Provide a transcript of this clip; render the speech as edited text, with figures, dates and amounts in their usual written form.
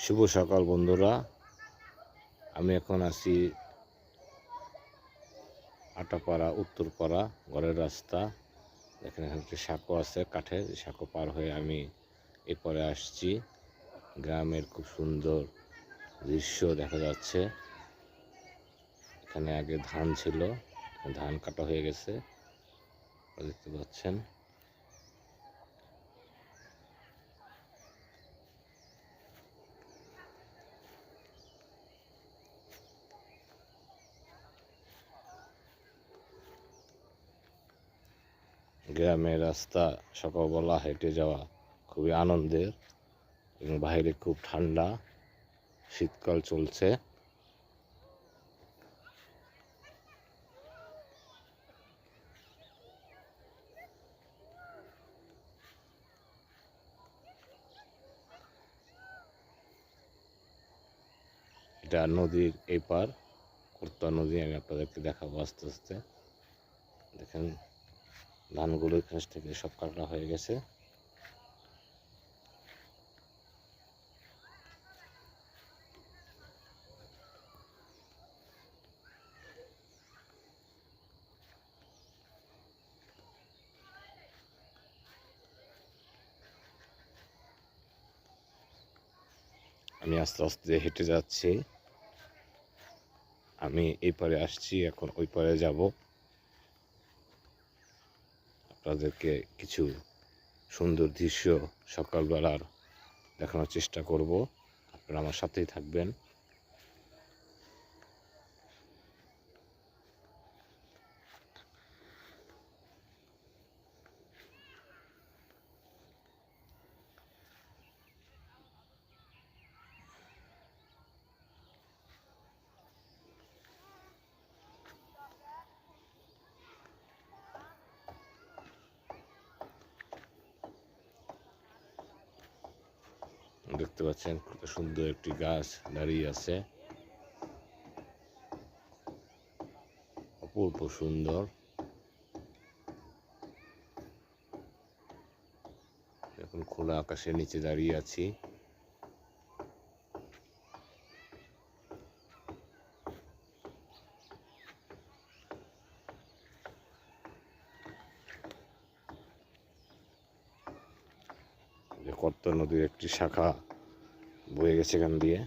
শুভ সকাল বন্ধুরা, আমি এখন আছি আটাপাড়া উত্তরপাড়া ঘরের রাস্তা। এখানে একটি সাঁকো আছে কাঠের, সাঁকো পার হয়ে আমি এপারে আসছি। গ্রামের খুব সুন্দর দৃশ্য দেখা যাচ্ছে। এখানে আগে ধান ছিল, ধান কাটা হয়ে গেছে, দেখতে পাচ্ছেন। গ্রামের রাস্তা সকালবেলা হেঁটে যাওয়া খুবই আনন্দের, এবং বাইরে খুব ঠান্ডা, শীতকাল চলছে। এটা নদীর এপার, কর্তা নদী। আমি আপনাদেরকে দেখাবো আস্তে আস্তে। দেখেন ধানগুলো এখান থেকে সব কাটা হয়ে গেছে। আমি আস্তে আস্তে হেঁটে যাচ্ছি। আমি এই পারে আসছি, এখন ওই পারে যাব। আপনাদেরকে কিছু সুন্দর দৃশ্য সকালবেলার দেখানোর চেষ্টা করব। আপনারা আমার সাথেই থাকবেন। দেখতে পাচ্ছেন কত সুন্দর একটি গাছ দাঁড়িয়ে আছে, অপূর্ব সুন্দর। এখন খোলা আকাশের নিচে দাঁড়িয়ে আছি। কর্তা নদীর একটি শাখা বয়ে গেছে এখান দিয়ে।